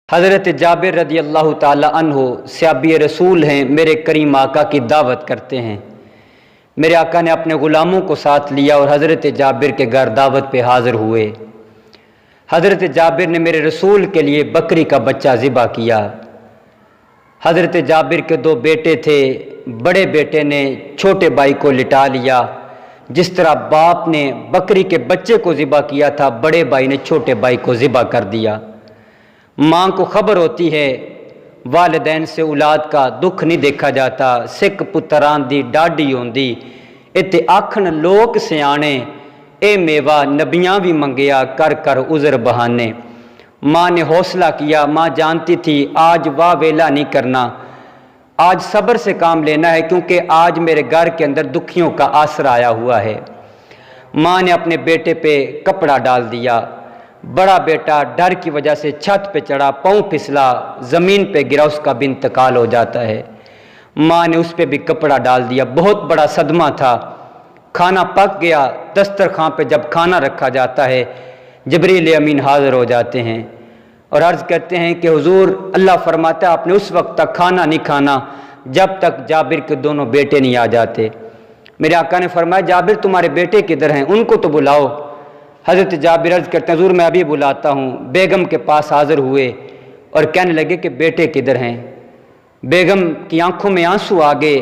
حضرت جابر رضی اللہ تعالی عنہ صحابی رسول ہیں، میرے کریم آقا کی دعوت کرتے ہیں۔ میرے آقا نے اپنے غلاموں کو ساتھ لیا اور حضرت جابر کے گھر دعوت پہ حاضر ہوئے۔ حضرت جابر نے میرے رسول کے لیے بکری کا بچہ ذبح کیا۔ حضرت جابر کے دو بیٹے تھے، بڑے بیٹے نے چھوٹے بھائی کو لٹا لیا، جس طرح باپ نے بکری کے بچے کو ذبح کیا تھا، بڑے بھائی نے چھوٹے بھائی کو ذبح کر دیا۔ ماں کو خبر ہوتی ہے، والدین سے اولاد کا دکھ نہیں دیکھا جاتا، سکھ پتران دی ڈاڈی ہوندی، اتے آکھن لوک سیانے، اے میوہ نبیاں بھی منگیا کر کر عذر بہانے۔ ماں نے حوصلہ کیا، ماں جانتی تھی آج واہ ویلا نہیں کرنا، آج صبر سے کام لینا ہے، کیونکہ آج میرے گھر کے اندر دکھیوں کا آسرا آیا ہوا ہے۔ ماں نے اپنے بیٹے پہ کپڑا ڈال دیا، بڑا بیٹا ڈر کی وجہ سے چھت پہ چڑھا، پاؤں پھسلا، زمین پہ گرا، اس کا بھی انتقال ہو جاتا ہے۔ ماں نے اس پہ بھی کپڑا ڈال دیا، بہت بڑا صدمہ تھا۔ کھانا پک گیا، دسترخوان پہ جب کھانا رکھا جاتا ہے، جبریل امین حاضر ہو جاتے ہیں اور عرض کرتے ہیں کہ حضور، اللہ فرماتا ہے آپ نے اس وقت تک کھانا نہیں کھانا جب تک جابر کے دونوں بیٹے نہیں آ جاتے۔ میرے آقا نے فرمایا جابر تمہارے بیٹے کدھر ہیں، ان کو تو بلاؤ۔ حضرت جابر عرض کرتے ہیں حضور میں ابھی بلاتا ہوں۔ بیگم کے پاس حاضر ہوئے اور کہنے لگے کہ بیٹے کدھر ہیں۔ بیگم کی آنکھوں میں آنسو آ گئے،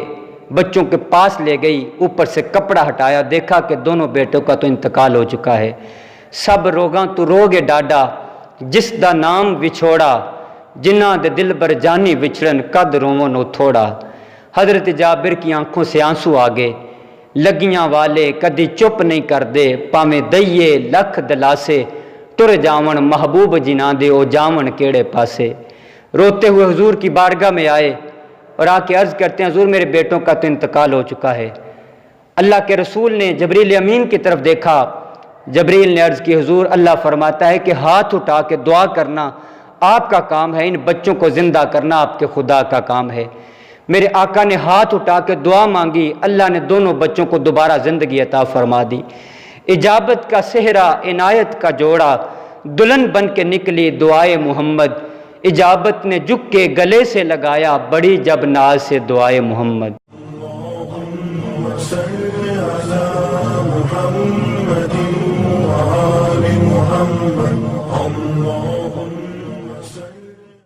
بچوں کے پاس لے گئی، اوپر سے کپڑا ہٹایا، دیکھا کہ دونوں بیٹوں کا تو انتقال ہو چکا ہے۔ سب روگاں تو روگے ڈاڈا، جس دا نام وچھوڑا، جنہاں دے دل بر جانی وچھڑن، قد روون نو تھوڑا۔ حضرت جابر کی آنکھوں سے آنسو آ گئے، لگیاں والے کدی چپ نہیں کر دے، پاویں دئیے لکھ دلاسے، ٹر جاون محبوب جناں دے او جاون کیڑے پاسے۔ روتے ہوئے حضور کی بارگاہ میں آئے اور آ کے عرض کرتے ہیں حضور میرے بیٹوں کا تو انتقال ہو چکا ہے۔ اللہ کے رسول نے جبریل امین کی طرف دیکھا، جبریل نے عرض کی حضور اللہ فرماتا ہے کہ ہاتھ اٹھا کے دعا کرنا آپ کا کام ہے، ان بچوں کو زندہ کرنا آپ کے خدا کا کام ہے۔ میرے آقا نے ہاتھ اٹھا کے دعا مانگی، اللہ نے دونوں بچوں کو دوبارہ زندگی عطا فرما دی۔ اجابت کا صحرا، عنایت کا جوڑا، دلہن بن کے نکلی دعائے محمد، اجابت نے جھک کے گلے سے لگایا، بڑی جب ناز سے دعائے محمد۔